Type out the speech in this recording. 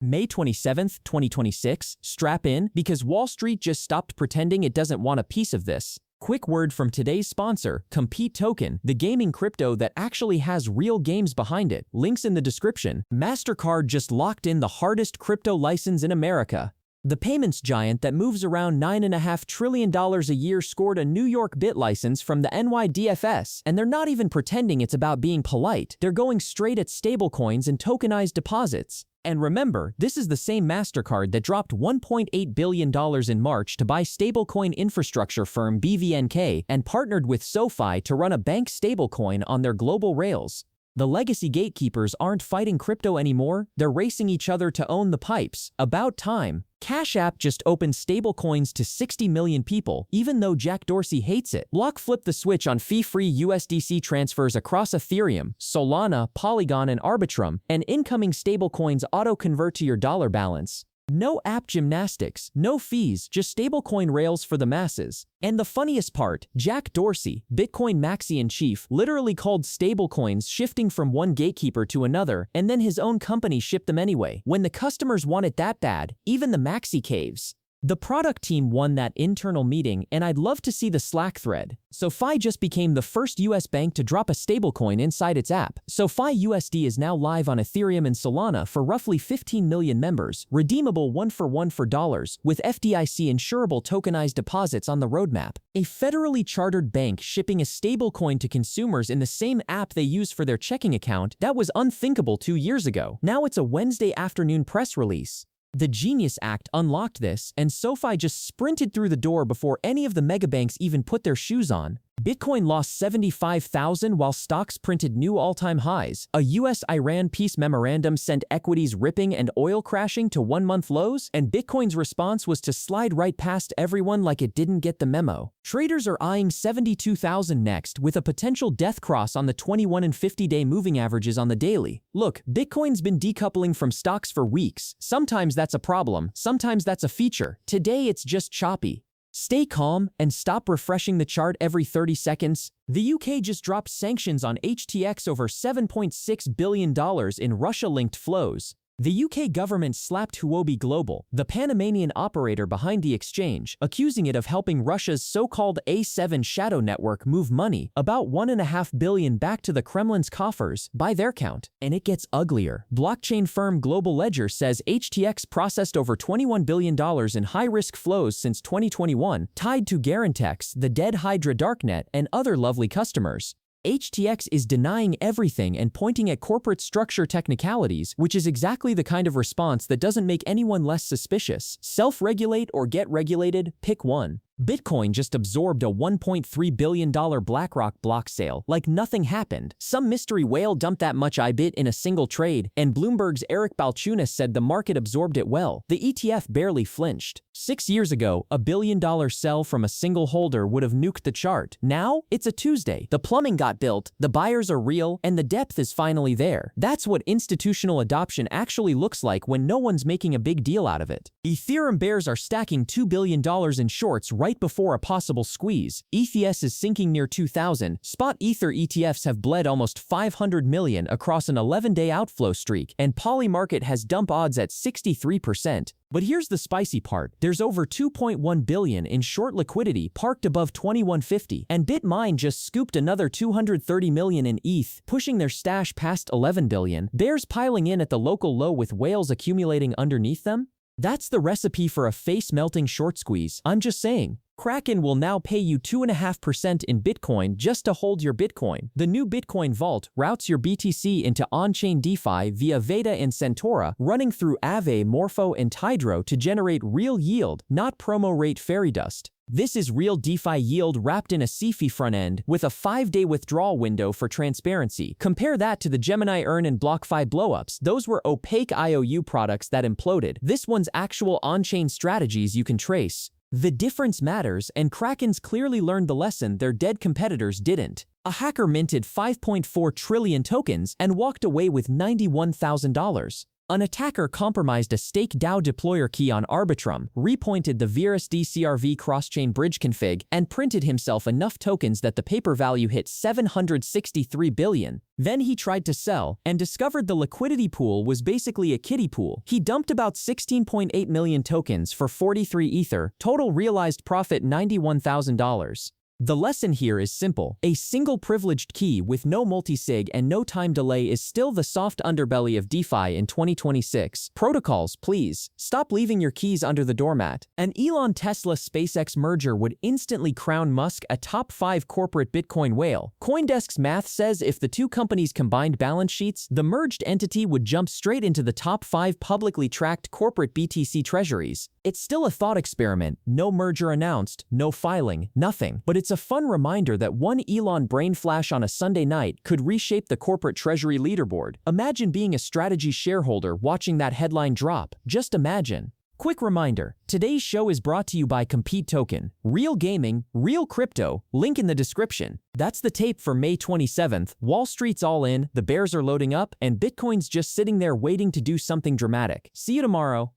May 27, 2026, strap in because Wall Street just stopped pretending it doesn't want a piece of this. Quick word from today's sponsor, Compete Token, the gaming crypto that actually has real games behind it. Links in the description. Mastercard just locked in the hardest crypto license in America. The payments giant that moves around $9.5 trillion a year scored a New York bit license from the NYDFS, and they're not even pretending it's about being polite. They're going straight at stablecoins and tokenized deposits. And remember, this is the same Mastercard that dropped $1.8 billion in March to buy stablecoin infrastructure firm BVNK and partnered with SoFi to run a bank stablecoin on their global rails. The legacy gatekeepers aren't fighting crypto anymore, they're racing each other to own the pipes. About time. Cash App just opened stablecoins to 60 million people, even though Jack Dorsey hates it. Block flipped the switch on fee-free USDC transfers across Ethereum, Solana, Polygon, and Arbitrum, and incoming stablecoins auto-convert to your dollar balance. No app gymnastics, no fees, just stablecoin rails for the masses. And the funniest part, Jack Dorsey, Bitcoin maxi-in-chief, literally called stablecoins shifting from one gatekeeper to another, and then his own company shipped them anyway. When the customers want it that bad, even the maxi caves. The product team won that internal meeting, and I'd love to see the Slack thread. SoFi just became the first US bank to drop a stablecoin inside its app. SoFi USD is now live on Ethereum and Solana for roughly 15 million members, redeemable one for dollars, with FDIC insurable tokenized deposits on the roadmap. A federally chartered bank shipping a stablecoin to consumers in the same app they use for their checking account, that was unthinkable 2 years ago. Now it's a Wednesday afternoon press release. The Genius Act unlocked this, and SoFi just sprinted through the door before any of the megabanks even put their shoes on. Bitcoin lost 75,000 while stocks printed new all-time highs. A US-Iran peace memorandum sent equities ripping and oil crashing to one-month lows, and Bitcoin's response was to slide right past everyone like it didn't get the memo. Traders are eyeing 72,000 next, with a potential death cross on the 21 and 50-day moving averages on the daily. Look, Bitcoin's been decoupling from stocks for weeks. Sometimes that's a problem, sometimes that's a feature. Today it's just choppy. Stay calm and stop refreshing the chart every 30 seconds. The UK just dropped sanctions on HTX over $7.6 billion in Russia-linked flows. The UK government slapped Huobi Global, the Panamanian operator behind the exchange, accusing it of helping Russia's so-called A7 shadow network move money, about $1.5 billion, back to the Kremlin's coffers, by their count. And it gets uglier. Blockchain firm Global Ledger says HTX processed over $21 billion in high-risk flows since 2021, tied to Garantex, the dead Hydra darknet, and other lovely customers. HTX is denying everything and pointing at corporate structure technicalities, which is exactly the kind of response that doesn't make anyone less suspicious. Self-regulate or get regulated, pick one. Bitcoin just absorbed a $1.3 billion BlackRock block sale like nothing happened. Some mystery whale dumped that much IBIT in a single trade, and Bloomberg's Eric Balchunas said the market absorbed it well. The ETF barely flinched. 6 years ago, a $1 billion sell from a single holder would have nuked the chart. Now, it's a Tuesday. The plumbing got built, the buyers are real, and the depth is finally there. That's what institutional adoption actually looks like when no one's making a big deal out of it. Ethereum bears are stacking $2 billion in shorts right before a possible squeeze. ETH is sinking near 2,000. Spot Ether ETFs have bled almost 500 million across an 11-day outflow streak, and Polymarket has dump odds at 63%. But here's the spicy part. There's over 2.1 billion in short liquidity parked above 2150, and BitMine just scooped another 230 million in ETH, pushing their stash past 11 billion. Bears piling in at the local low with whales accumulating underneath them? That's the recipe for a face-melting short squeeze. I'm just saying. Kraken will now pay you 2.5% in Bitcoin just to hold your Bitcoin. The new Bitcoin Vault routes your BTC into on-chain DeFi via Veda and Centaura, running through Aave, Morpho, and Hydro to generate real yield, not promo rate fairy dust. This is real DeFi yield wrapped in a CeFi front end with a 5-day withdrawal window for transparency. Compare that to the Gemini Earn and BlockFi blowups. Those were opaque IOU products that imploded. This one's actual on-chain strategies you can trace. The difference matters, and Kraken's clearly learned the lesson their dead competitors didn't. A hacker minted 5.4 trillion tokens and walked away with $91,000. An attacker compromised a stake DAO deployer key on Arbitrum, repointed the VRSD CRV cross-chain bridge config, and printed himself enough tokens that the paper value hit 763 billion. Then he tried to sell and discovered the liquidity pool was basically a kiddie pool. He dumped about 16.8 million tokens for 43 Ether, total realized profit $91,000. The lesson here is simple. A single privileged key with no multisig and no time delay is still the soft underbelly of DeFi in 2026. Protocols, please, stop leaving your keys under the doormat. An Elon Tesla-SpaceX merger would instantly crown Musk a top 5 corporate Bitcoin whale. CoinDesk's math says if the two companies combined balance sheets, the merged entity would jump straight into the top 5 publicly tracked corporate BTC treasuries. It's still a thought experiment, no merger announced, no filing, nothing. But it's a fun reminder that one Elon brain flash on a Sunday night could reshape the corporate treasury leaderboard. Imagine being a strategy shareholder watching that headline drop. Just imagine. Quick reminder, today's show is brought to you by Compete Token. Real gaming, real crypto, link in the description. That's the tape for May 27th. Wall Street's all in, the bears are loading up, and Bitcoin's just sitting there waiting to do something dramatic. See you tomorrow.